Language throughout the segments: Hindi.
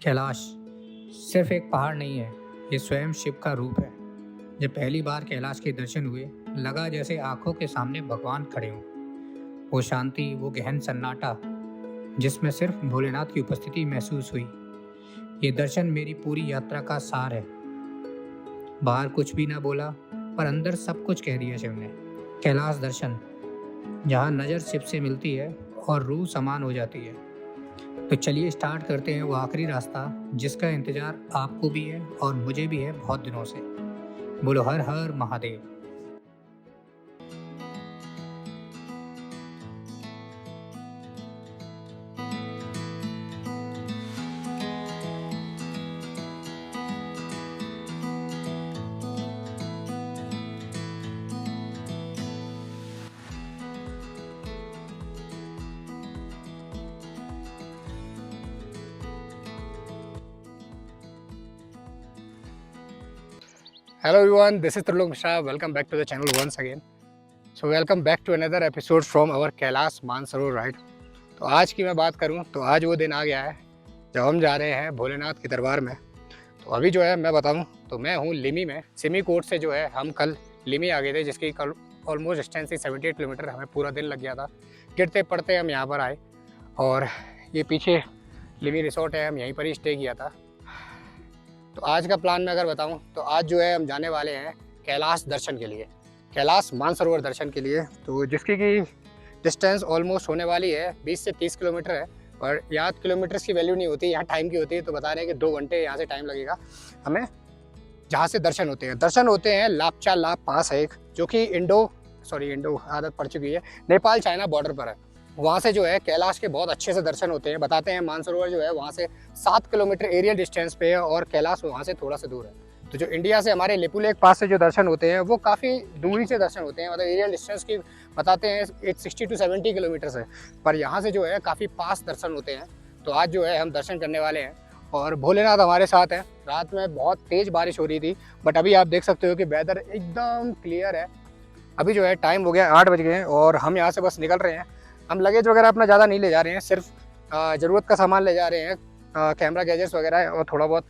कैलाश सिर्फ एक पहाड़ नहीं है, ये स्वयं शिव का रूप है। जब पहली बार कैलाश के दर्शन हुए, लगा जैसे आंखों के सामने भगवान खड़े हों। वो शांति, वो गहन सन्नाटा जिसमें सिर्फ भोलेनाथ की उपस्थिति महसूस हुई। ये दर्शन मेरी पूरी यात्रा का सार है। बाहर कुछ भी ना बोला, पर अंदर सब कुछ कह दिया शिव ने। कैलाश दर्शन, जहाँ नज़र शिव से मिलती है और रूह समान हो जाती है। तो चलिए स्टार्ट करते हैं वो आखिरी रास्ता जिसका इंतज़ार आपको भी है और मुझे भी है बहुत दिनों से। बोलो हर हर Mahadev. Hello everyone, this is Trilok Mishra. Welcome back to the channel once again. So welcome back to another episode from our Kailash Mansarovar ride. तो आज की मैं बात करूं तो आज वो दिन आ गया है जब हम जा रहे हैं भोलेनाथ के दरबार में। तो अभी जो है मैं बताऊं तो मैं हूं लिमी में। सिमी कोट से जो है हम कल लिमी आ गए थे, जिसकी कल ऑलमोस्ट डिस्टेंस 78 किलोमीटर, हमें पूरा दिन लग गया था। गिरते पड़ते हम यहाँ पर आए और ये पीछे लिमी रिसोर्ट है, हम यहीं पर ही स्टे किया था। तो आज का प्लान मैं अगर बताऊं तो आज जो है हम जाने वाले हैं कैलाश दर्शन के लिए, कैलाश मानसरोवर दर्शन के लिए। तो जिसकी की डिस्टेंस ऑलमोस्ट होने वाली है 20 से 30 किलोमीटर है। और यहाँ किलोमीटर्स की वैल्यू नहीं होती, यहाँ टाइम की होती है। तो बता रहे हैं कि 2 घंटे यहाँ से टाइम लगेगा हमें। जहाँ से दर्शन होते हैं लापचा लाप पास है एक, जो कि इंडो आदत पड़ चुकी है, नेपाल चाइना बॉर्डर पर है। वहाँ से जो है कैलाश के बहुत अच्छे से दर्शन होते हैं। बताते हैं मानसरोवर जो है वहाँ से 7 किलोमीटर एरियल डिस्टेंस पे है और कैलाश वहाँ से थोड़ा सा दूर है। तो जो इंडिया से हमारे लिपुलेख पास से जो दर्शन होते हैं वो काफ़ी दूरी से दर्शन होते हैं, मतलब एरियल डिस्टेंस की बताते हैं 60 to 70 किलोमीटर है, पर यहाँ से जो है काफ़ी पास दर्शन होते हैं। तो आज जो है हम दर्शन करने वाले हैं और भोलेनाथ हमारे साथ हैं। रात में बहुत तेज़ बारिश हो रही थी, बट अभी आप देख सकते हो कि वेदर एकदम क्लियर है। अभी जो है टाइम हो गया 8 बज गए और हम यहाँ से बस निकल रहे हैं। हम लगेज वगैरह अपना ज़्यादा नहीं ले जा रहे हैं, सिर्फ ज़रूरत का सामान ले जा रहे हैं, कैमरा गैजेट्स वगैरह और थोड़ा बहुत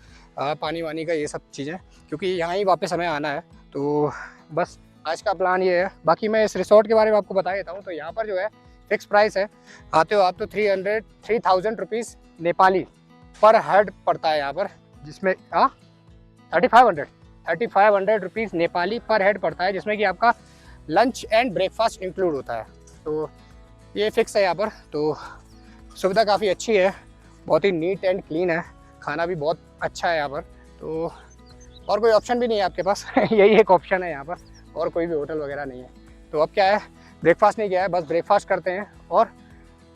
पानी वानी का ये सब चीज़ें, क्योंकि यहाँ ही वापस हमें आना है। तो बस आज का प्लान ये है। बाकी मैं इस रिसोर्ट के बारे में आपको बता देता हूँ। तो यहाँ पर जो है फिक्स प्राइस है, आते हो आप तो 3,000 रुपीज़ नेपाली पर हेड पड़ता है यहाँ पर, जिसमें 3,500 रुपीज़ नेपाली पर हेड पड़ता है, जिसमें कि आपका लंच एंड ब्रेकफास्ट इंक्लूड होता है। तो ये फिक्स है यहाँ पर। तो सुविधा काफ़ी अच्छी है, बहुत ही नीट एंड क्लीन है, खाना भी बहुत अच्छा है यहाँ पर। तो और कोई ऑप्शन भी नहीं है आपके पास यही एक ऑप्शन है यहाँ पर, और कोई भी होटल वगैरह नहीं है। तो अब क्या है, ब्रेकफास्ट नहीं किया है, बस ब्रेकफास्ट करते हैं और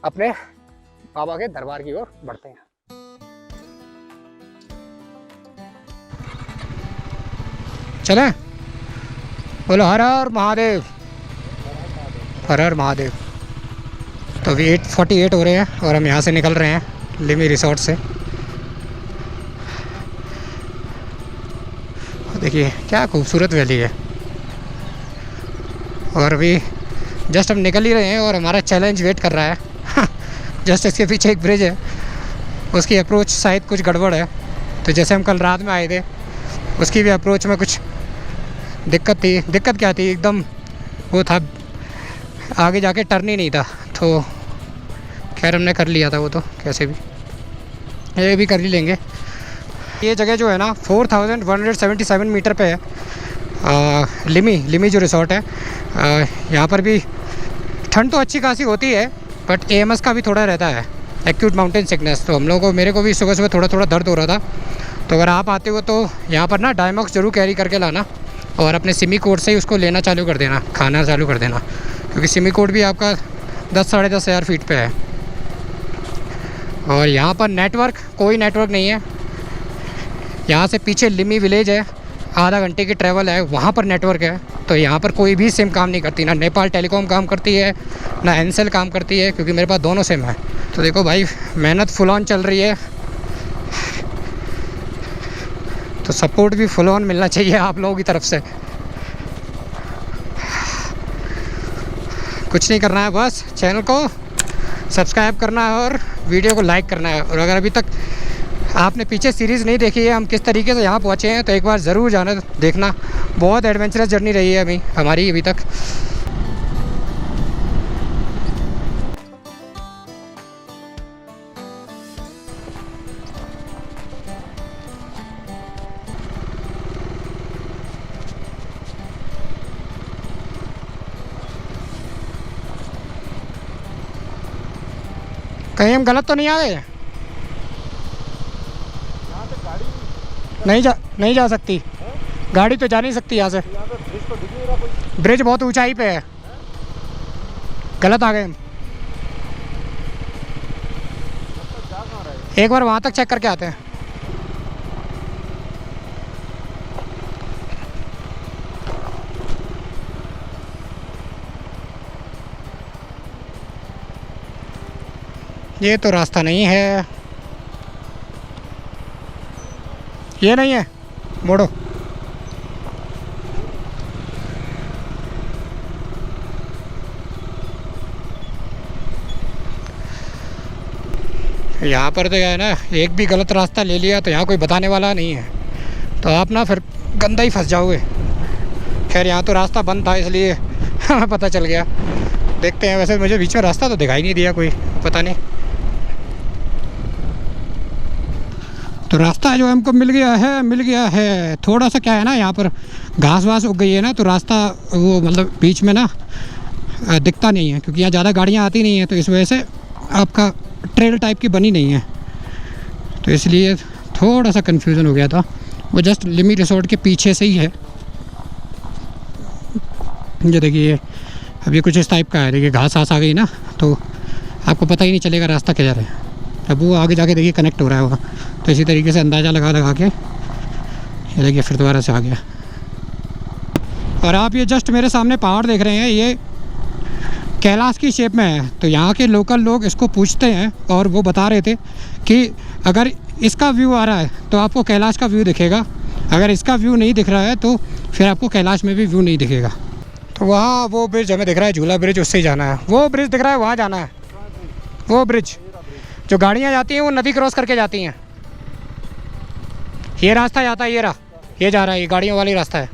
अपने बाबा के दरबार की ओर बढ़ते हैं। चलें? बोलो हर हर महादेव, हर हर महादेव। तो अभी 8:48 हो रहे हैं और हम यहाँ से निकल रहे हैं लिमी रिसोर्ट से। देखिए क्या खूबसूरत वैली है। और अभी जस्ट हम निकल ही रहे हैं और हमारा चैलेंज वेट कर रहा है जस्ट इसके पीछे एक ब्रिज है, उसकी अप्रोच शायद कुछ गड़बड़ है। तो जैसे हम कल रात में आए थे, उसकी भी अप्रोच में कुछ दिक्कत थी। दिक्कत क्या थी, एकदम वो था, आगे जाके टर्न ही नहीं था। तो खैर हमने कर लिया था वो, तो कैसे भी ये भी कर ही लेंगे। ये जगह जो है ना 4177 मीटर पे है। लिमी जो रिसोर्ट है, यहाँ पर भी ठंड तो अच्छी खासी होती है, बट AMS का भी थोड़ा रहता है, एक्यूट माउंटेन सिकनेस। तो हम लोगों को, मेरे को भी सुबह सुबह थोड़ा थोड़ा दर्द हो रहा था। तो अगर आप आते हो तो यहाँ पर ना डायमॉक्स ज़रूर कैरी करके लाना और अपने सिमी कोड से ही उसको लेना चालू कर देना, खाना चालू कर देना, क्योंकि सिमी कोड भी आपका 10-10.5 हज़ार फीट पे है। और यहाँ पर कोई नेटवर्क नहीं है। यहाँ से पीछे लिमी विलेज है, आधा घंटे की ट्रैवल है, वहाँ पर नेटवर्क है। तो यहाँ पर कोई भी सिम काम नहीं करती, ना नेपाल टेलीकॉम काम करती है, ना एनसेल काम करती है, क्योंकि मेरे पास दोनों सिम है। तो देखो भाई, मेहनत फुल ऑन चल रही है, तो सपोर्ट भी फुल ऑन मिलना चाहिए आप लोगों की तरफ से। कुछ नहीं करना है, बस चैनल को सब्सक्राइब करना है और वीडियो को लाइक करना है। और अगर अभी तक आपने पीछे सीरीज़ नहीं देखी है, हम किस तरीके से यहाँ पहुँचे हैं, तो एक बार ज़रूर जाना देखना। बहुत एडवेंचरस जर्नी रही है हमारी अभी तक। कहीं हम गलत तो नहीं आ गए? नहीं जा सकती गाड़ी, तो जा नहीं सकती यहाँ से। ब्रिज बहुत ऊंचाई पे है, गलत आ गए हम। एक बार वहाँ तक चेक करके आते हैं। ये तो रास्ता नहीं है, ये नहीं है, मोड़ो। यहाँ पर तो क्या है ना, एक भी गलत रास्ता ले लिया तो यहाँ कोई बताने वाला नहीं है, तो आप ना फिर गंदा ही फंस जाओगे। खैर यहाँ तो रास्ता बंद था इसलिए हमें पता चल गया। देखते हैं, वैसे मुझे बीच में रास्ता तो दिखाई नहीं दिया कोई, पता नहीं। तो रास्ता जो हमको मिल गया है। थोड़ा सा क्या है ना, यहाँ पर घास वास उग गई है ना, तो रास्ता वो मतलब बीच में ना दिखता नहीं है, क्योंकि यहाँ ज़्यादा गाड़ियाँ आती नहीं हैं, तो इस वजह से आपका ट्रेल टाइप की बनी नहीं है, तो इसलिए थोड़ा सा कन्फ्यूज़न हो गया था। वो जस्ट लिमी रिसोर्ट के पीछे से ही है। ये देखिए अब ये कुछ इस टाइप का है, देखिए घास वास आ गई ना, तो आपको पता ही नहीं चलेगा रास्ता क्या जा रहा है। अब वो आगे जाके देखिए कनेक्ट हो रहा है वहाँ, तो इसी तरीके से अंदाज़ा लगा के ये देखिए फिर दोबारा से आ गया। और आप ये जस्ट मेरे सामने पहाड़ देख रहे हैं, ये कैलाश की शेप में है। तो यहाँ के लोकल लोग इसको पूछते हैं और वो बता रहे थे कि अगर इसका व्यू आ रहा है तो आपको कैलाश का व्यू दिखेगा, अगर इसका व्यू नहीं दिख रहा है तो फिर आपको कैलाश में भी व्यू नहीं दिखेगा। तो वहाँ वो ब्रिज हमें दिख रहा है, झूला ब्रिज, उससे ही जाना है। वो ब्रिज दिख रहा है, वहाँ जाना है। वो ब्रिज जो गाड़ियाँ जाती हैं वो नदी क्रॉस करके जाती हैं। ये रास्ता जाता है, ये रहा, ये जा रहा है, ये गाड़ियों वाली रास्ता है,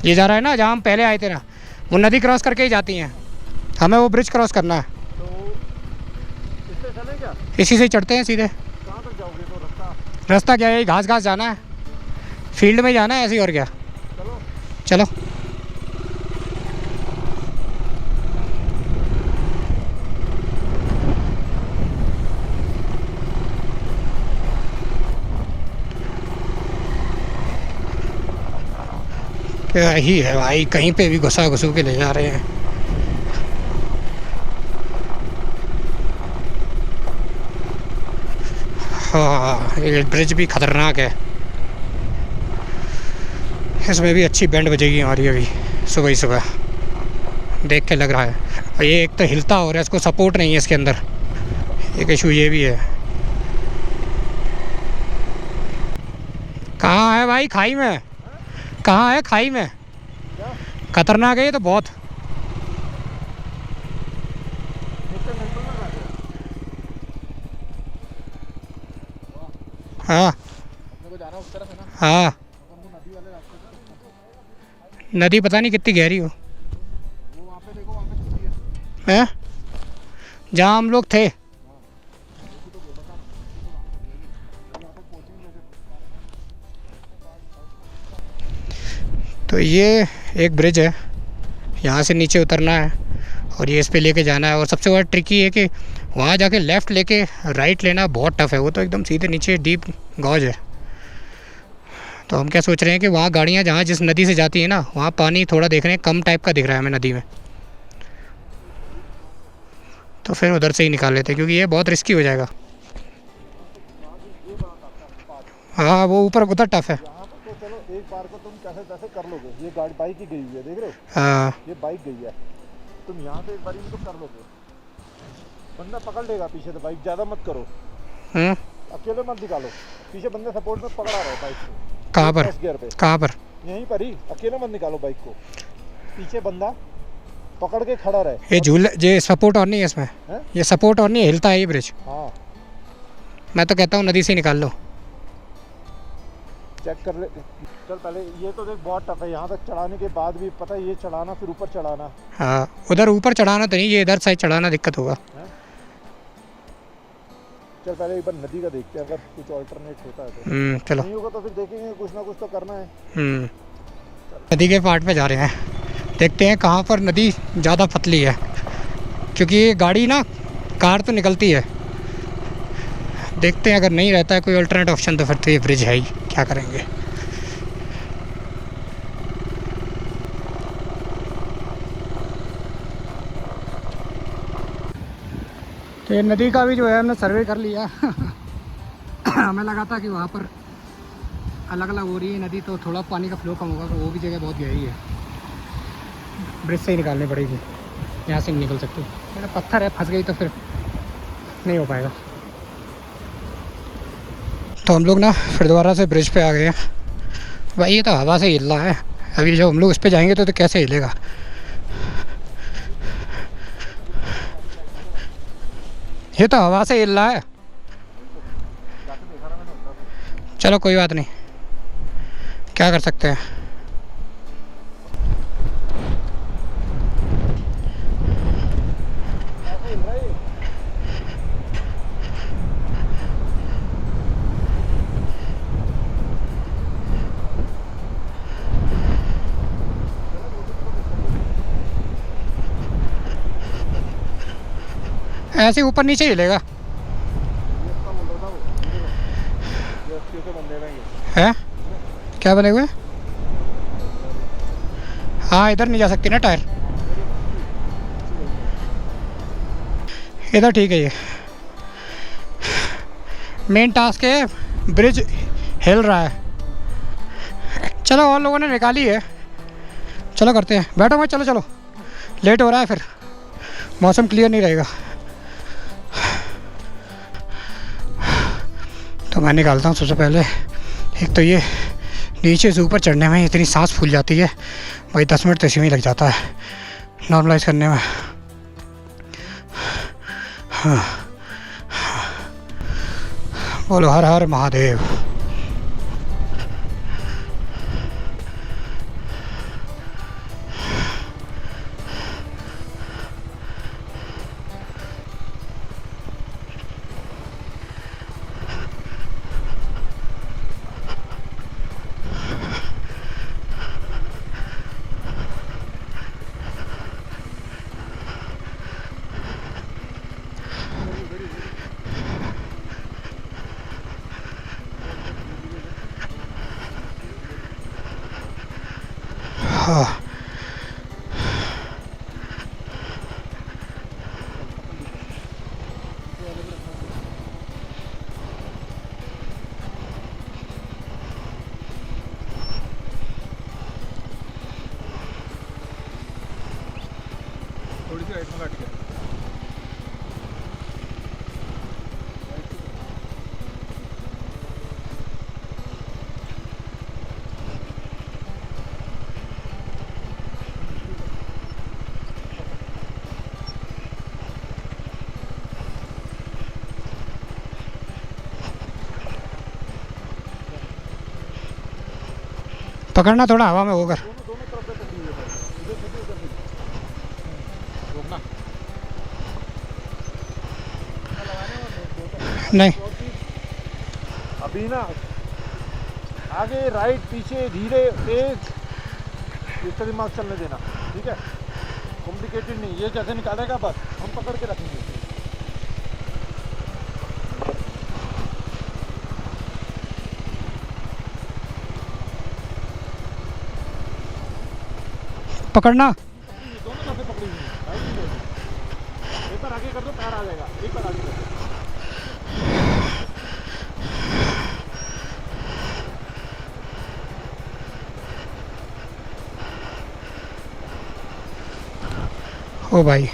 ये जा रहा है ना जहाँ हम पहले आए थे ना, वो नदी क्रॉस करके ही जाती हैं। हमें वो ब्रिज क्रॉस करना है। तो इससे चलें क्या? इसी से चढ़ते हैं सीधे। कहाँ तक जाओगे? तो रास्ता क्या है, घास घास जाना है, फील्ड में जाना है ऐसे ही, और क्या। चलो क्या ही है भाई, कहीं पे भी घुसा घुसू के ले जा रहे हैं। हाँ ये ब्रिज भी खतरनाक है, इसमें भी अच्छी बैंड बजेगी हमारी अभी सुबह ही सुबह, देख के लग रहा है। और ये एक तो हिलता हो रहा है, इसको सपोर्ट नहीं है इसके अंदर, एक इशू ये भी है। कहाँ है भाई? खाई में। कहाँ है? खाई में। खतरनाक है ये तो बहुत। हाँ हाँ, नदी पता नहीं कितनी गहरी हो है, जहाँ हम लोग थे। तो ये एक ब्रिज है, यहाँ से नीचे उतरना है और ये इस पे लेके जाना है। और सबसे बड़ा ट्रिकी है कि वहाँ जाके लेफ़्ट लेके राइट लेना बहुत टफ़ है, वो तो एकदम सीधे नीचे डीप गॉज है। तो हम क्या सोच रहे हैं कि वहाँ गाड़ियाँ जहाँ जिस नदी से जाती है ना, वहाँ पानी थोड़ा देख रहे हैं कम टाइप का दिख रहा है हमें नदी में, तो फिर उधर से ही निकाल लेते हैं, क्योंकि ये बहुत रिस्की हो जाएगा। हाँ वो ऊपर उधर टफ़ है। तो चलो एक बार को तुम कैसे कैसे कर लोगे, ये गाड़ी बाइक ही गई हुई है, देख रहे हो? हाँ ये बाइक गई है, तुम यहाँ से एक बार में तो कर लोगे। बंदा पकड़ लेगा पीछे से, बाइक ज़्यादा मत करो, अकेले मत निकालो, पीछे बंदे सपोर्ट में पकड़ा रहे बाइक को। कहाँ पर? गियर पे। कहाँ पर? यहीं पर ही, अकेले मत निकालो बाइक को, पीछे बंदा पकड़ के खड़ा रहे। ये झूले, ये सपोर्ट और नहीं है इसमें है? ये सपोर्ट और नहीं है, हिलता है ये ब्रिज। हाँ मैं तो कहता हूँ नदी से निकाल लो। चेक कर ले। चल पहले ये तो देख बहुत टफ है, यहाँ तक चढ़ाने के बाद भी पता है ये चढ़ाना फिर ऊपर चढ़ाना। हाँ उधर ऊपर चढ़ाना तो नहीं, ये इधर साइड चढ़ाना दिक्कत होगा। चल पहले एक बार नदी का देखते हैं, अगर कुछ ऑल्टरनेट होता है तो। चलो। नहीं होगा तो फिर देखेंगे, कुछ ना कुछ तो करना है। नदी के पार्ट पे जा रहे हैं, देखते हैं कहाँ पर नदी ज़्यादा पतली है, क्योंकि ये गाड़ी ना कार तो निकलती है। देखते हैं अगर नहीं रहता है कोई अल्टरनेट ऑप्शन तो फिर तो ये ब्रिज है ही, क्या करेंगे। तो ये नदी का भी जो है हमने सर्वे कर लिया। हमें लगा था कि वहाँ पर अलग अलग हो रही है नदी तो थोड़ा पानी का फ्लो कम होगा, तो वो भी जगह बहुत गहरी है, ब्रिज से ही निकालनी पड़ेगी, यहाँ से नहीं निकल सकती। मेरा पत्थर है, फंस गई तो फिर नहीं हो पाएगा। तो हम लोग ना फिर दोबारा से ब्रिज पे आ गए हैं। भाई ये तो हवा से हिल रहा है, अभी जब हम लोग उस पर जाएंगे तो कैसे हिलेगा। ये तो हवा से हिल रहा है। चलो कोई बात नहीं, क्या कर सकते हैं। ऐसे ऊपर नीचे हिलेगा है। क्या बने हुए? हाँ इधर नहीं जा सकती ना टायर, इधर ठीक है। ये मेन टास्क है, ब्रिज हिल रहा है। चलो और लोगों ने निकाली है, चलो करते हैं। बैठो मत, चलो चलो, लेट हो रहा है, फिर मौसम क्लियर नहीं रहेगा। तो मैं निकालता हूँ सबसे पहले। एक तो ये नीचे से ऊपर चढ़ने में इतनी सांस फूल जाती है भाई, 10 मिनट तो इसी में ही लग जाता है नॉर्मलाइज करने में। हाँ बोलो हर हर महादेव। हाँ थोड़ी सी राइट में काट के पकड़ना थोड़ा हवा में होकर। दोनों तरफ से पकड़ी हुई है, इधर से भी, उधर से भी। रोकना नहीं अभी ना, आगे राइट पीछे धीरे तेज, इसका दिमाग चलने देना, ठीक है। कॉम्प्लिकेटेड नहीं, ये जैसे निकालेगा बस हम पकड़ के रखेंगे। पकड़ना। दोनों तरफ से पकड़ी हुई है, राइट भी लेफ्ट। एक बार आगे कर दो, पैर आ जाएगा, एक बार आगे कर दो। ओ भाई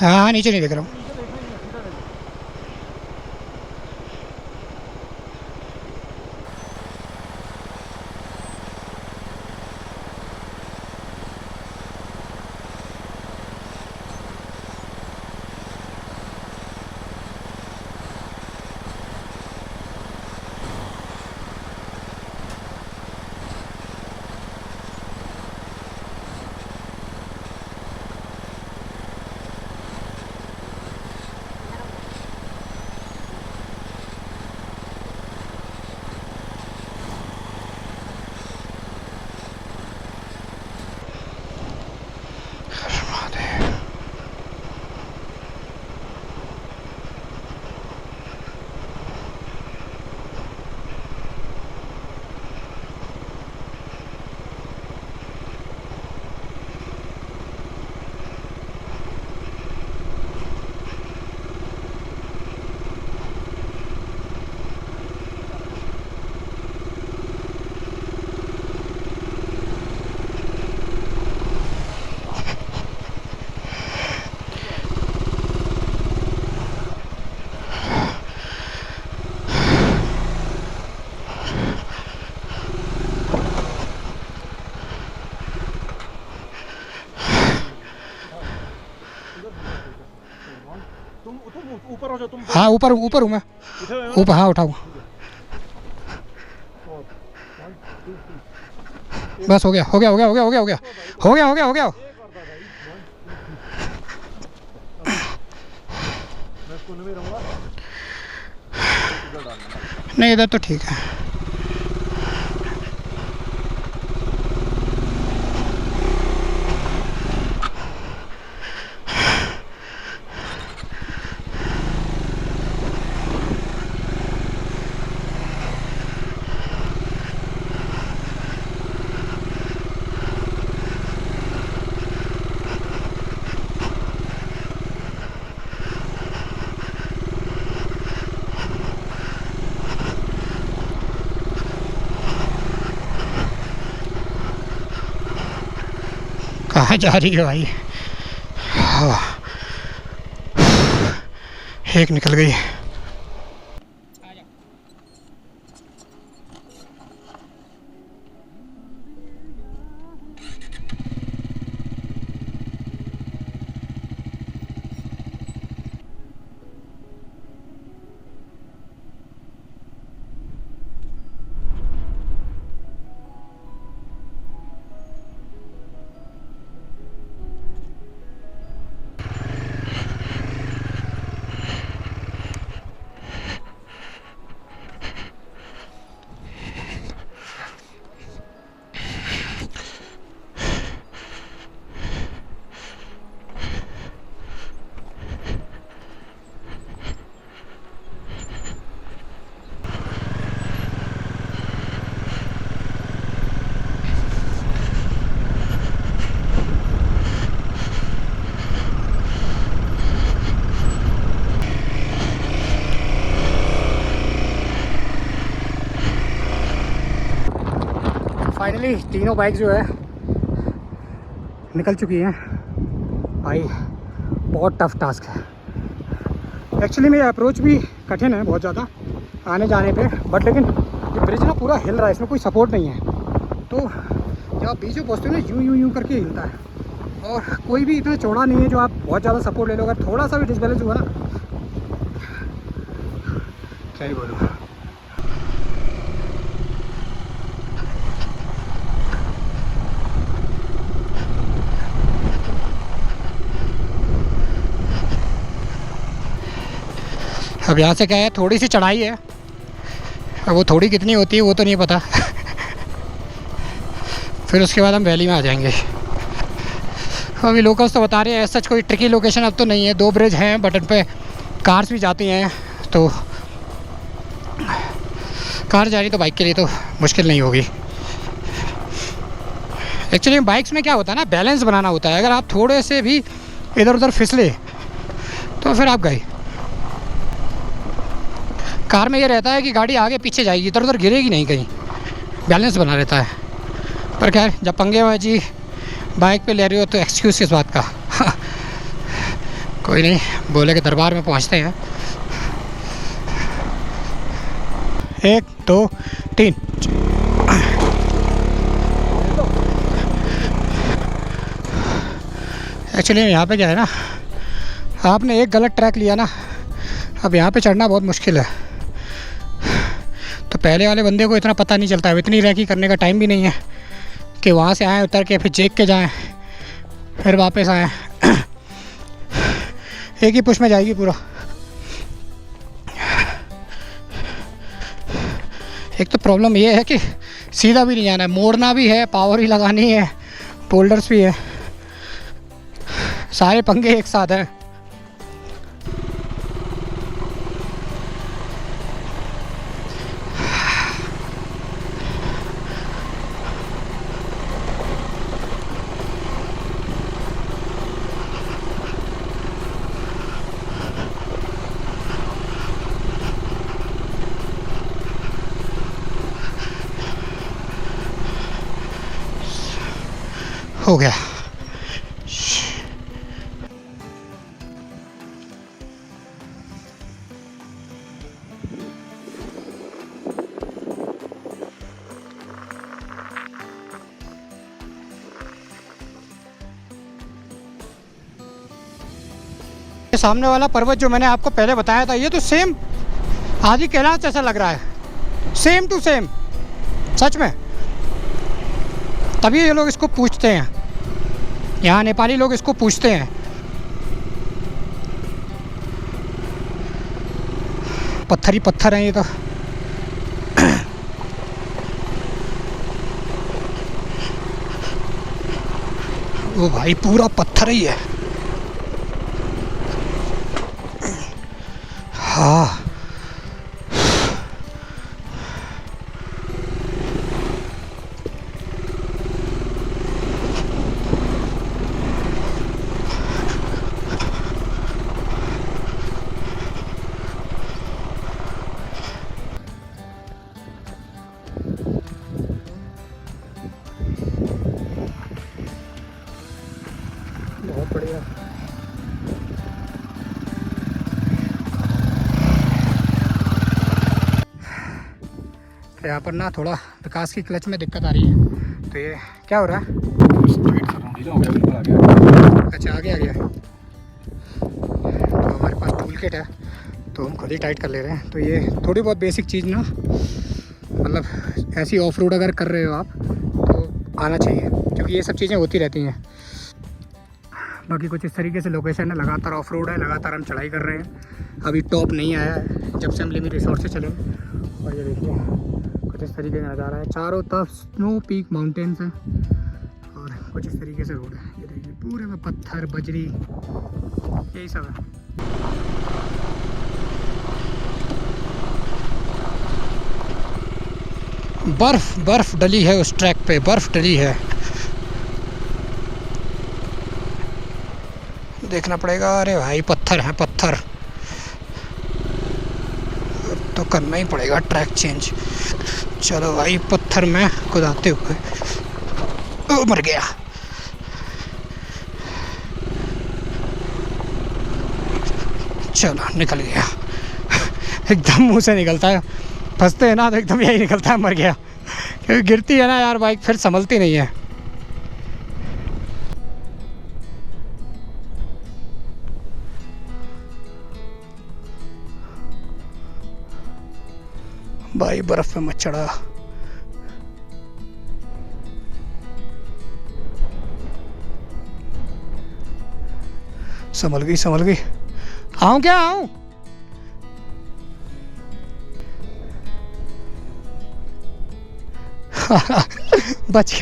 हाँ नीचे नहीं देख रहा हूँ। तुम ऊपर हो जाओ तुम। हाँ ऊपर ऊपर हूँ मैं, उठे हुए हो? ऊपर। हाँ उठाऊँ, बस हो गया हो गया हो गया हो गया हो गया हो गया हो गया हो गया हो गया। मैं स्कूल में रहूँगा। नहीं इधर तो ठीक है। कहाँ जा रही है भाई? हाँ, एक निकल गई। फाइनली तीनों बाइक जो है निकल चुकी हैं भाई। बहुत टफ टास्क है एक्चुअली। मेरा अप्रोच भी कठिन है बहुत ज़्यादा आने जाने पे, बट लेकिन ये ब्रिज ना पूरा हिल रहा है, इसमें कोई सपोर्ट नहीं है। तो जब आप बीच में पहुँचते हो ना यूँ यूँ यूँ करके हिलता है, और कोई भी इतना चौड़ा नहीं है जो आप बहुत ज़्यादा सपोर्ट ले लो। अगर थोड़ा सा भी डिसबैलेंस हुआ ना, क्या ही बोलूँ। अब यहाँ से क्या है, थोड़ी सी चढ़ाई है, अब वो थोड़ी कितनी होती है वो तो नहीं पता। फिर उसके बाद हम वैली में आ जाएंगे। अभी लोकल्स तो बता रहे हैं सच कोई ट्रिकी लोकेशन अब तो नहीं है। 2 ब्रिज हैं बट उन पे कार्स भी जाती हैं, तो कार जा रही तो बाइक के लिए तो मुश्किल नहीं होगी। एक्चुअली बाइक्स में क्या होता है ना, बैलेंस बनाना होता है। अगर आप थोड़े से भी इधर उधर फिसले तो फिर आप गए। कार में ये रहता है कि गाड़ी आगे पीछे जाएगी, इधर उधर गिरेगी नहीं, कहीं बैलेंस बना रहता है। पर खैर जब पंगे बाजी बाइक पे ले रही हो तो एक्सक्यूज़ किस बात का। कोई नहीं, बोले के दरबार में पहुंचते हैं। 1 2 3। एक्चुअली यहाँ पे क्या है ना, आपने एक गलत ट्रैक लिया ना, अब यहाँ पे चढ़ना बहुत मुश्किल है। तो पहले वाले बंदे को इतना पता नहीं चलता है, इतनी रैकी करने का टाइम भी नहीं है कि वहाँ से आएँ उतर के फिर चेक के जाएँ फिर वापस आएँ। एक ही पुश में जाएगी पूरा। एक तो प्रॉब्लम ये है कि सीधा भी नहीं जाना है, मोड़ना भी है, पावर ही लगानी है, बोल्डर्स भी है, सारे पंगे एक साथ हैं। हो गया। सामने वाला पर्वत जो मैंने आपको पहले बताया था, ये तो सेम आदि कैलाश जैसा लग रहा है, सेम टू सेम, सच में। तभी ये लोग इसको पूछते हैं, यहाँ नेपाली लोग इसको पूछते हैं। पत्थर ही पत्थर हैं ये तो। ओ भाई पूरा पत्थर ही है। हाँ बहुत बढ़िया। यहाँ पर ना थोड़ा विकास की क्लच में दिक्कत आ रही है, तो ये क्या हो रहा है? अच्छा आगे आ गया है। तो हमारे पास टूल किट है तो हम खुद ही टाइट कर ले रहे हैं। तो ये थोड़ी बहुत बेसिक चीज़ ना, मतलब ऐसी ऑफ रोड अगर कर रहे हो आप तो आना चाहिए, क्योंकि ये सब चीज़ें होती रहती हैं। बाकी कुछ इस तरीके से लोकेशन है, लगातार ऑफ रोड है, लगातार हम चढ़ाई कर रहे हैं। अभी टॉप नहीं आया है जब से हम लिमी रिसोर्ट से चले। और ये देखिए कुछ इस तरीके का नज़ारा है, चारों तरफ स्नो पीक माउंटेन्स हैं और कुछ इस तरीके से रोड है। ये देखिए पूरे में पत्थर बजरी यही सब है। बर्फ डली है उस ट्रैक पे, बर्फ डली है। देखना पड़ेगा। अरे भाई पत्थर है पत्थर, तो करना ही पड़ेगा ट्रैक चेंज। चलो भाई पत्थर में खुदाते हुए मर गया। चलो निकल गया। एकदम मुंह से निकलता है, फंसते हैं ना तो एकदम यही निकलता है मर गया, क्योंकि गिरती है ना यार बाइक, फिर संभलती नहीं है। भाई बर्फ में मत चढ़ा। संभल गई। आऊं क्या आऊं? बच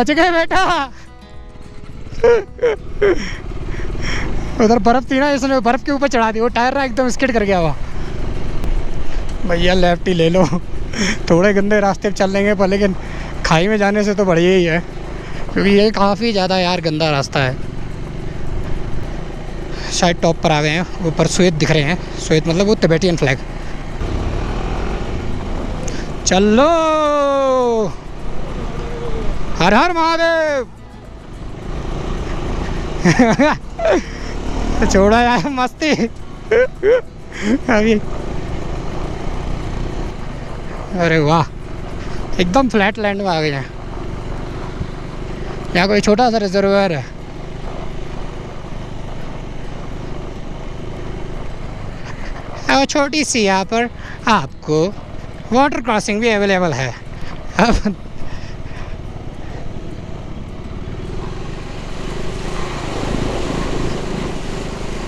गई बेटा। उधर बर्फ थी ना, इसने बर्फ के ऊपर चढ़ा दी, वो टायर ना एकदम स्किड कर गया हुआ। भैया लेफ्ट ही ले लो। थोड़े गंदे रास्ते पे चल लेंगे पर, लेकिन खाई में जाने से तो बढ़िया ही है, क्योंकि ये काफ़ी ज़्यादा यार गंदा रास्ता है। शायद टॉप पर आ गए हैं, ऊपर श्वेत दिख रहे हैं। श्वेत मतलब वो तिब्बतियन फ्लैग। चलो हर हर महादेव। तो छोड़ा यार मस्ती अभी। अरे वाह, एकदम फ्लैट लैंड में आ गए हैं। यहाँ कोई छोटा सा रिजर्वायर है। और छोटी सी यहाँ पर आपको वाटर क्रॉसिंग भी अवेलेबल है। अब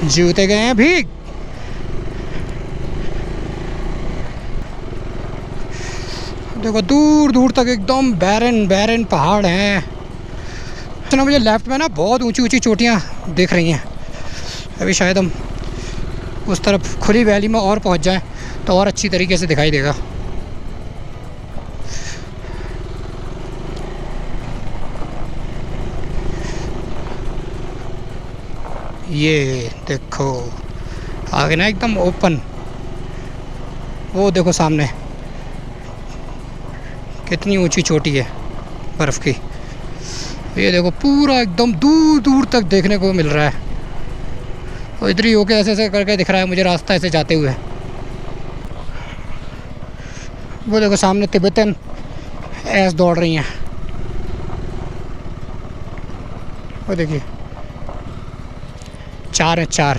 जूते गए हैं भीग। देखो दूर दूर तक एकदम बैरन बैरन पहाड़ हैं। तो ना मुझे लेफ्ट में ना बहुत ऊंची ऊंची चोटियाँ दिख रही हैं। अभी शायद हम उस तरफ खुली वैली में और पहुंच जाएं तो और अच्छी तरीके से दिखाई देगा। ये देखो आगे ना एकदम ओपन, वो देखो सामने कितनी ऊंची चोटी है बर्फ़ की। ये देखो पूरा एकदम दूर दूर तक देखने को मिल रहा है। और इधर ही होके ऐसे ऐसे करके दिख रहा है मुझे रास्ता ऐसे जाते हुए। वो देखो सामने तिब्बतन ऐस दौड़ रही हैं। वो देखिए 4 हैं, 4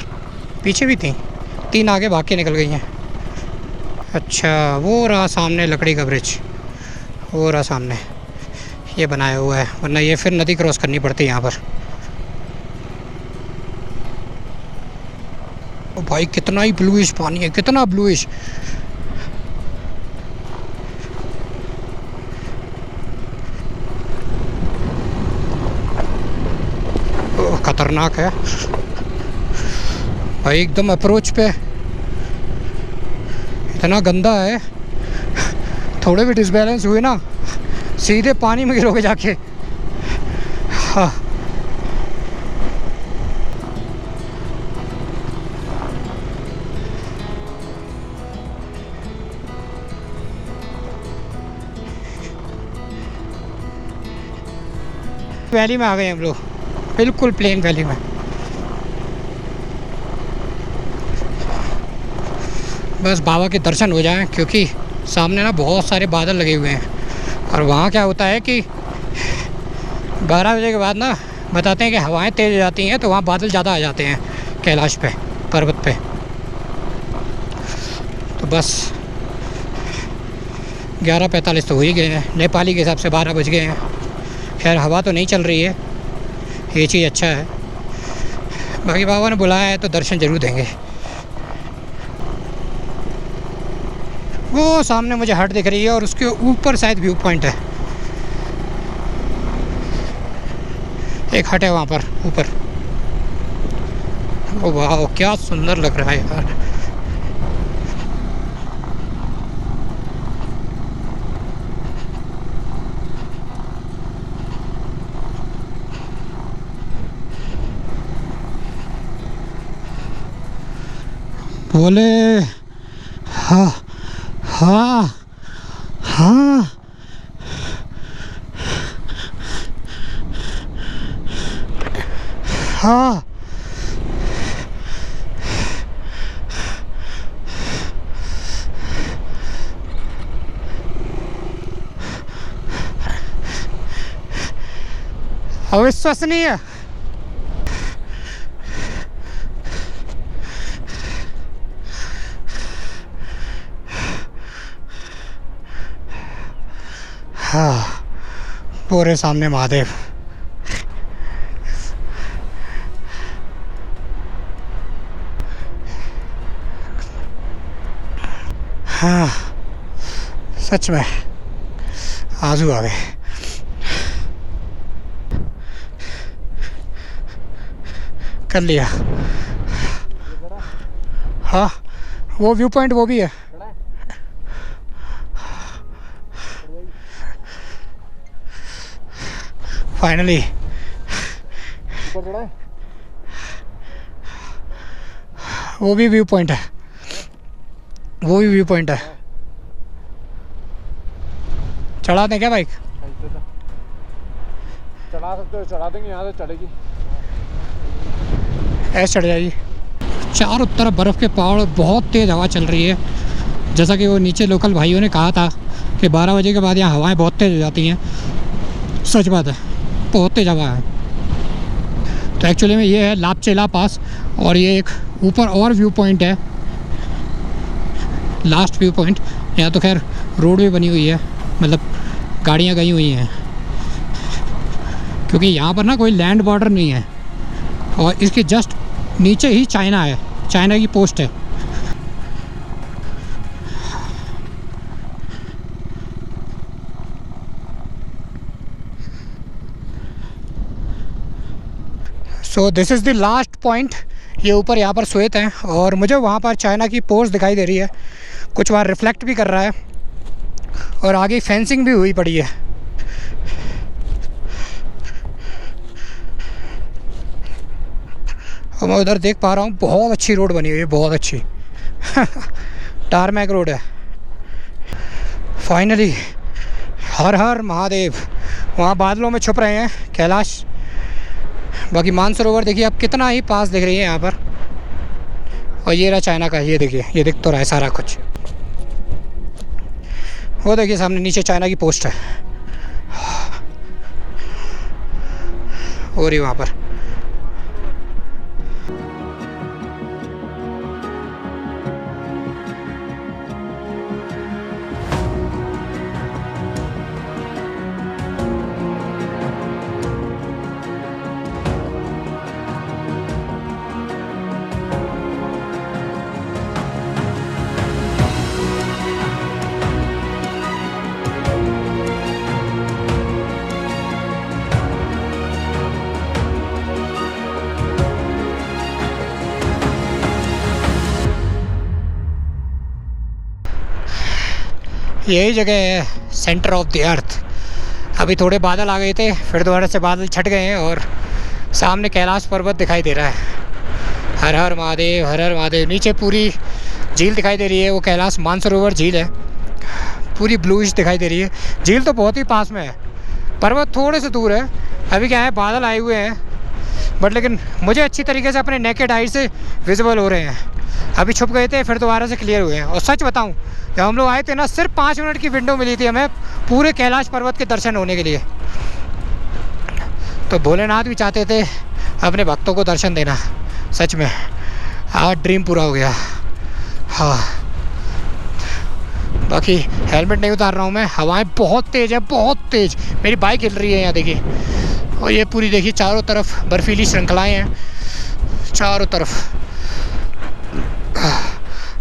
पीछे भी थी, 3 आगे भाग के निकल गई हैं। अच्छा वो रहा सामने लकड़ी का ब्रिज, वो रहा सामने ये बनाया हुआ है, वरना ये फिर नदी क्रॉस करनी पड़ती है यहाँ पर। ओ भाई कितना ही ब्लूइश पानी है, कितना ब्लूइश। खतरनाक है भाई, एकदम अप्रोच पे इतना गंदा है। थोड़े भी डिसबैलेंस हुए ना सीधे पानी में गिरोगे जाके। हाँ वैली में आ गए हम लोग, बिल्कुल प्लेन वैली में। बस बाबा के दर्शन हो जाएं, क्योंकि सामने ना बहुत सारे बादल लगे हुए हैं। और वहाँ क्या होता है कि 12 बजे के बाद ना बताते हैं कि हवाएं तेज़ हो जाती हैं, तो वहाँ बादल ज़्यादा आ जाते हैं कैलाश पे, पर्वत पे। तो बस 11:45 तो हो ही गए हैं, नेपाली के हिसाब से 12 बज गए हैं। खैर हवा तो नहीं चल रही है, ये चीज़ अच्छा है। बाकी बाबा ने बुलाया है तो दर्शन ज़रूर देंगे। वो सामने मुझे हट दिख रही है और उसके ऊपर शायद व्यू पॉइंट है। एक हट है वहाँ पर ऊपर। ओ वाह क्या सुंदर लग रहा है यार। बोले हाँ हाँ हाँ हाँ अविश्वसनीय। हाँ पूरे सामने महादेव। हाँ सच में आंसू आ गए। कर लिया। हाँ वो व्यू पॉइंट वो भी है। फाइनली वो भी व्यू पॉइंट है, वो भी व्यू पॉइंट है। चढ़ा दें क्या बाइक? चढ़ा सकते हो, चढ़ा देंगे, यहाँ से चढ़ेगी। ऐसे चढ़ जाएगी। चारों तरफ बर्फ़ के पहाड़, बहुत तेज़ हवा चल रही है। जैसा कि वो नीचे लोकल भाइयों ने कहा था कि 12 बजे के बाद यहाँ हवाएं बहुत तेज़ हो जाती हैं। सच बात है, बहुत तेज़ हवा है। तो एक्चुअली में ये है लापचेला पास, और ये एक ऊपर और व्यू पॉइंट है, लास्ट व्यू पॉइंट। यहाँ तो खैर रोड भी बनी हुई है, मतलब गाड़ियाँ गई हुई हैं, क्योंकि यहाँ पर ना कोई लैंड बॉर्डर नहीं है। और इसके जस्ट नीचे ही चाइना है, चाइना की पोस्ट है। So this is the last point. ये ऊपर यहाँ पर श्वेत हैं, और मुझे वहाँ पर चाइना की पोस्ट दिखाई दे रही है, कुछ वहाँ रिफ्लेक्ट भी कर रहा है, और आगे फेंसिंग भी हुई पड़ी है। और मैं उधर देख पा रहा हूँ बहुत अच्छी रोड बनी हुई है, बहुत अच्छी टारमैक रोड है। फाइनली, हर हर महादेव। वहाँ बादलों में छुप रहे हैं कैलाश। बाकी मानसरोवर देखिए अब कितना ही पास दिख रही है यहाँ पर। और ये रहा चाइना का, ये देखिए, ये दिख तो रहा है सारा कुछ। वो देखिए सामने नीचे चाइना की पोस्ट है, और ही वहाँ पर। यही जगह है सेंटर ऑफ द अर्थ। अभी थोड़े बादल आ गए थे, फिर दोबारा से बादल छट गए हैं, और सामने कैलाश पर्वत दिखाई दे रहा है। हर हर महादेव, हर हर महादेव। नीचे पूरी झील दिखाई दे रही है, वो कैलाश मानसरोवर झील है, पूरी ब्लूइश दिखाई दे रही है। झील तो बहुत ही पास में है, पर्वत थोड़े से दूर है। अभी क्या है, बादल आए हुए हैं, बट लेकिन मुझे अच्छी तरीके से अपने नेकेड आई से विजिबल हो रहे हैं। अभी छुप गए थे, फिर दोबारा से क्लियर हुए हैं। और सच बताऊं, जब हम लोग आए थे ना, सिर्फ 5 मिनट की विंडो मिली थी हमें पूरे कैलाश पर्वत के दर्शन होने के लिए। तो भोलेनाथ भी चाहते थे अपने भक्तों को दर्शन देना। सच में आज ड्रीम पूरा हो गया। हाँ, बाकी हेलमेट नहीं उतार रहा हूँ मैं, हवाएं बहुत तेज़ है, बहुत तेज़। मेरी बाइक हिल रही है यहाँ देखिए। और ये पूरी देखिए चारों तरफ बर्फीली श्रृंखलाएँ हैं चारों तरफ।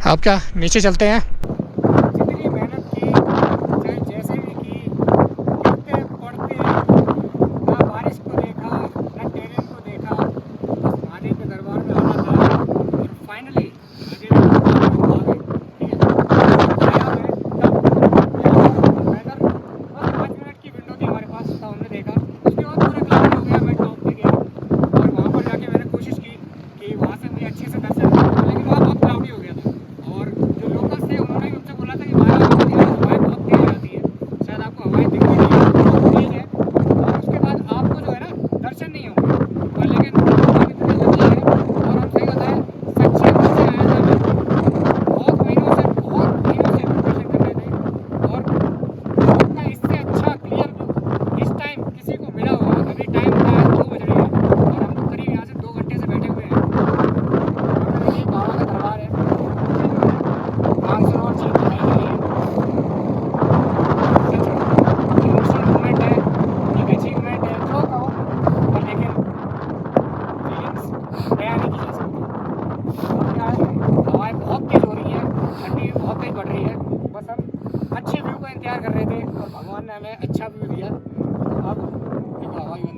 अब क्या नीचे चलते हैं। जितनी मेहनत की, चाहे जैसे भी की, गिरते पड़ते, ना बारिश को देखा, ना टेरेन को देखा, बस महादेव के दरबार में आना था। और फाइनली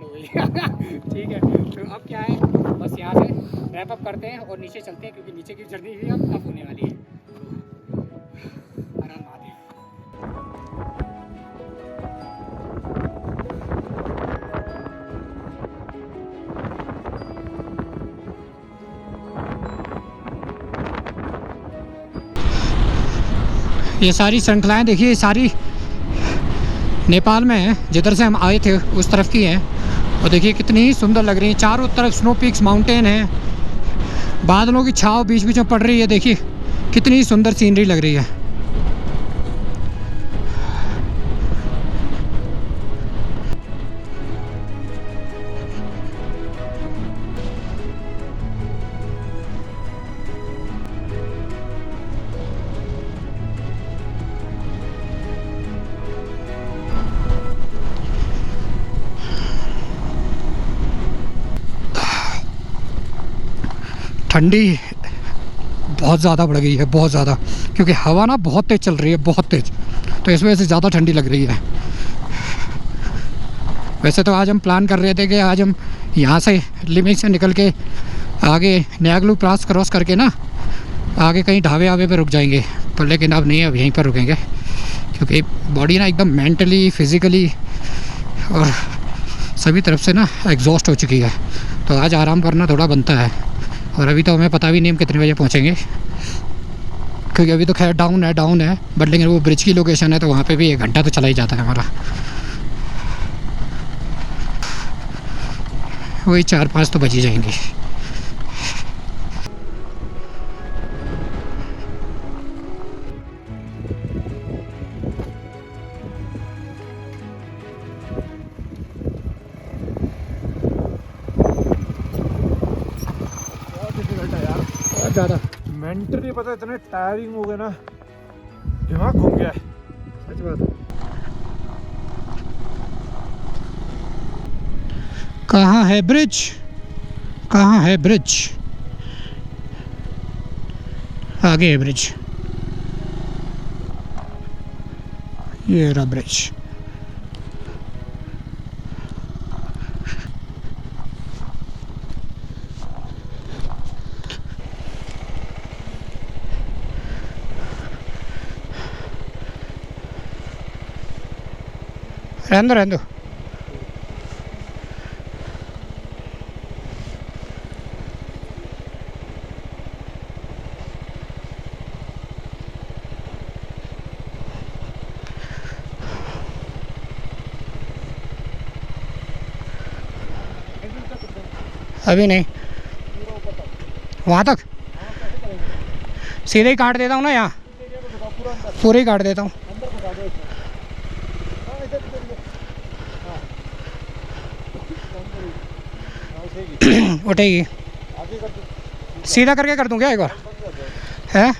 ठीक है। तो अब क्या है, बस यहाँ से रैप अप करते हैं और नीचे चलते हैं, क्योंकि नीचे की जर्नी भी अब टफ होने वाली है। आराम महादेव। ये सारी श्रृंखलाएँ देखिए, सारी नेपाल में है, जिधर से हम आए थे उस तरफ की हैं। और देखिए कितनी ही सुंदर लग रही हैं। चारों तरफ स्नो पीक्स माउंटेन हैं, बादलों की छाव बीच बीच में पड़ रही है, देखिए कितनी सुंदर सीनरी लग रही है। ठंडी बहुत ज़्यादा बढ़ गई है, बहुत ज़्यादा, क्योंकि हवा ना बहुत तेज़ चल रही है, बहुत तेज़, तो इस वजह से ज़्यादा ठंडी लग रही है। वैसे तो आज हम प्लान कर रहे थे कि आज हम यहाँ से लिमिट से निकल के आगे न्यागलू पास क्रॉस करके ना आगे कहीं ढाबे आवे पे रुक जाएंगे, पर लेकिन अब नहीं, अब यहीं पर रुकेंगे, क्योंकि बॉडी ना एकदम मेंटली, फिज़िकली और सभी तरफ से ना एग्जॉस्ट हो चुकी है। तो आज आराम करना थोड़ा बनता है। और अभी तो हमें पता भी नहीं हम कितने बजे पहुँचेंगे, क्योंकि अभी तो खैर डाउन है, बट लेकिन वो ब्रिज की लोकेशन है तो वहाँ पे भी 1 घंटा तो चला ही जाता है हमारा। वही 4-5 तो बज ही जाएंगे। ज़्यादा मेंटली पता है इतने टायरिंग हो गए ना, दिमाग घूम गया है। सच बात है। कहाँ है ब्रिज, कहाँ है ब्रिज? आगे है ब्रिज, ये रहा ब्रिज। रहने दो, रहने दो। अभी नहीं, वहाँ तक सीधे ही काट देता हूँ ना, यहाँ पूरे ही काट देता हूँ। उठेगी, सीधा करके कर दूँ क्या एक बार? है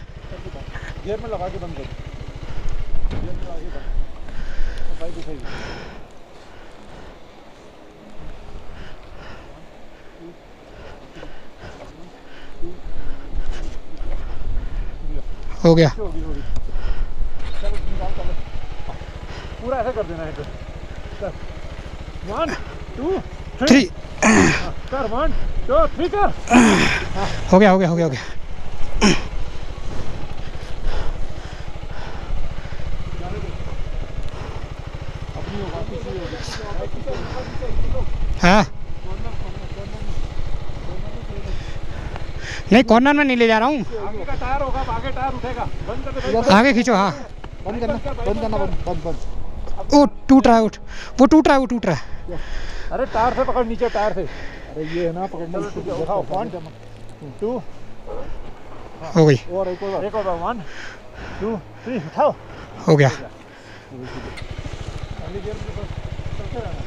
गियर में लगा के बंद कर, गियर में लगा के बंद, बाइक उठेगी। हो गया। होगी चलो निकाल, चलो पूरा ऐसा कर देना है। 1 2 3 कर, 1 2 3 कर। हो गया, हो गया, हो गया, हो गया। अपनी होगा, किसी होगा। हाँ नहीं, कॉर्नर में नहीं ले जा रहा हूँ। आगे का टायर होगा, आगे टायर उठेगा, बंद कर दे। आगे खींचो, हाँ बंद करना, बंद करना, बंद। वो टूट रहा है, वो टूट रहा है, वो टूट रहा है। अरे टायर से पकड़, नीचे टायर से। अरे ये है ना पकड़ना, दिखाओ। 1 2 हो गई, और एक और 1 2 3 उठाओ। हो गया। अगली गियर में बस चलते रहना।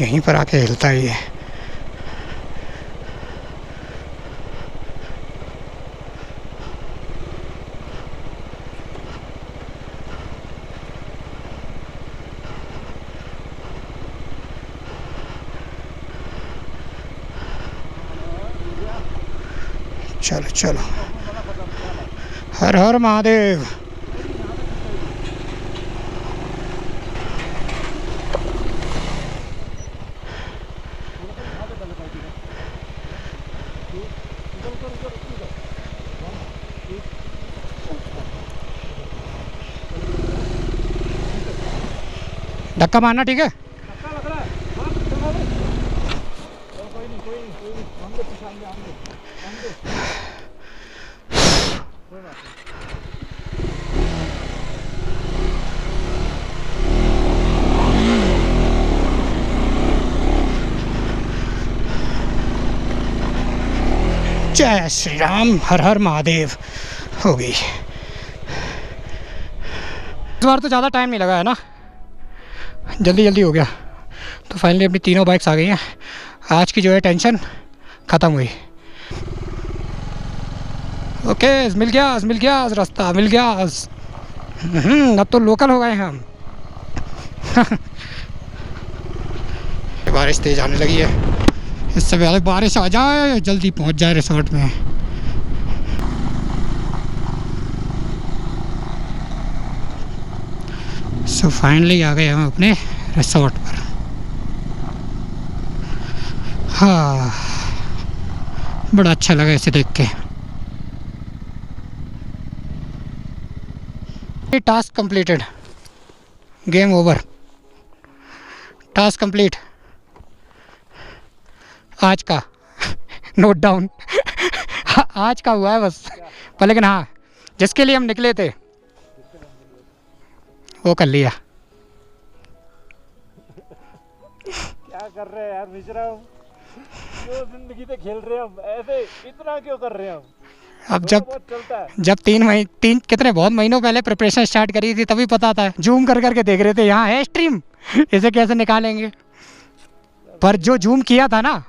यहीं पर आके हिलता ही है। चलो चलो, हर हर महादेव। धक्का मारना, ठीक है? धक्का लग रहा है, हाँ, चलो रे। चलो, कोई नहीं, कोई नहीं, कोई नहीं, हम लोग पिछाएंगे, कोई बात नहीं। जय श्री राम, हर हर महादेव। हो गई। इस बार तो ज़्यादा टाइम नहीं लगा है ना, जल्दी जल्दी हो गया। तो फाइनली अपनी तीनों बाइक्स आ गई हैं। आज की जो है टेंशन ख़त्म हुई। ओके, मिल गया रास्ता, मिल गया। अब तो लोकल हो गए हैं हम। बारिश तेज आने लगी है, इससे पहले बारिश आ जाए, जल्दी पहुंच जाए रिसोर्ट में। सो फाइनली आ गए हम अपने रिसोर्ट पर। हाँ, बड़ा अच्छा लगा इसे देख के। Task completed, game over, task complete आज का। Note down. आज का हुआ है बस। पर लेकिन हाँ, जिसके लिए हम निकले थे वो कर लिया। क्या कर रहे हैं यार मिश्रा, हम क्यों जिंदगी से खेल रहे हैं हम ऐसे, इतना क्यों कर रहे हैं हम? अब बहुत चलता है। जब बहुत महीनों पहले प्रिपरेशन स्टार्ट करी थी तभी पता था, जूम कर करके देख रहे थे यहाँ है स्ट्रीम, इसे कैसे निकालेंगे। पर जो जूम किया था ना,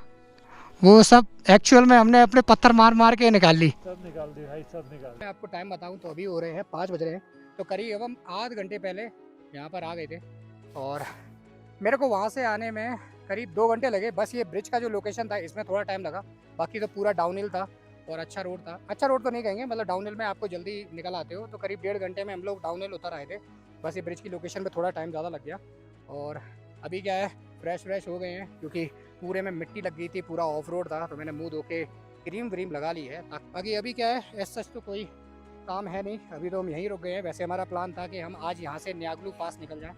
वो सब एक्चुअल में हमने अपने पत्थर मार मार के निकाल ली। सब निकाल दी भाई, सब निकाल दी। मैं आपको टाइम बताऊं तो अभी हो रहे हैं 5 बज रहे हैं। तो करीब हम आध घंटे पहले यहाँ पर आ गए थे और मेरे को वहाँ से आने में करीब 2 घंटे लगे। बस ये ब्रिज का जो लोकेशन था इसमें थोड़ा टाइम लगा, बाकी तो पूरा डाउनहिल था और अच्छा रोड था। अच्छा रोड तो नहीं कहेंगे, मतलब डाउनहिल में आपको जल्दी निकल आते हो। तो करीब 1.5 घंटे में हम लोग डाउनहिल उतर आए थे। बस ये ब्रिज की लोकेशन पे थोड़ा टाइम ज़्यादा लग गया। और अभी क्या है, फ्रेश हो गए हैं क्योंकि पूरे में मिट्टी लग गई थी, पूरा ऑफ रोड था। तो मैंने मुँह धो के क्रीम व्रीम लगा ली है। बाकी अभी क्या है, ऐसा सच तो कोई काम है नहीं, अभी तो हम यहीं रुक गए हैं। वैसे हमारा प्लान था कि हम आज यहाँ से न्यागलू पास निकल जाएँ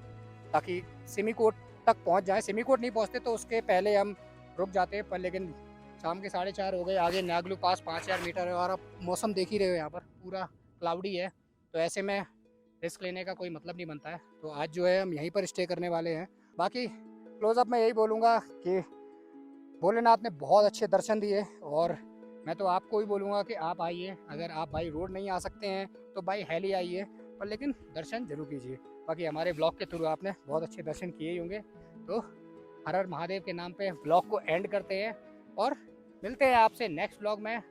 ताकि सिमीकोट तक पहुँच जाए। सिमीकोट नहीं पहुँचते तो उसके पहले हम रुक जाते, पर लेकिन शाम के 4:30 हो गए। आगे न्यागलू पास 5000 मीटर है और अब मौसम देख ही रहे हो, यहाँ पर पूरा क्लाउडी है। तो ऐसे में रिस्क लेने का कोई मतलब नहीं बनता है। तो आज जो है हम यहीं पर स्टे करने वाले हैं। बाकी क्लोज़अप में यही बोलूँगा कि भोलेनाथ ने बहुत अच्छे दर्शन दिए और मैं तो आपको ही बोलूँगा कि आप आइए। अगर आप भाई रोड नहीं आ सकते हैं तो भाई हेली आइए, पर लेकिन दर्शन जरूर कीजिए। बाकी हमारे ब्लॉग के थ्रू आपने बहुत अच्छे दर्शन किए ही होंगे। तो हर हर महादेव के नाम पे ब्लॉग को एंड करते हैं और मिलते हैं आपसे नेक्स्ट ब्लॉग में।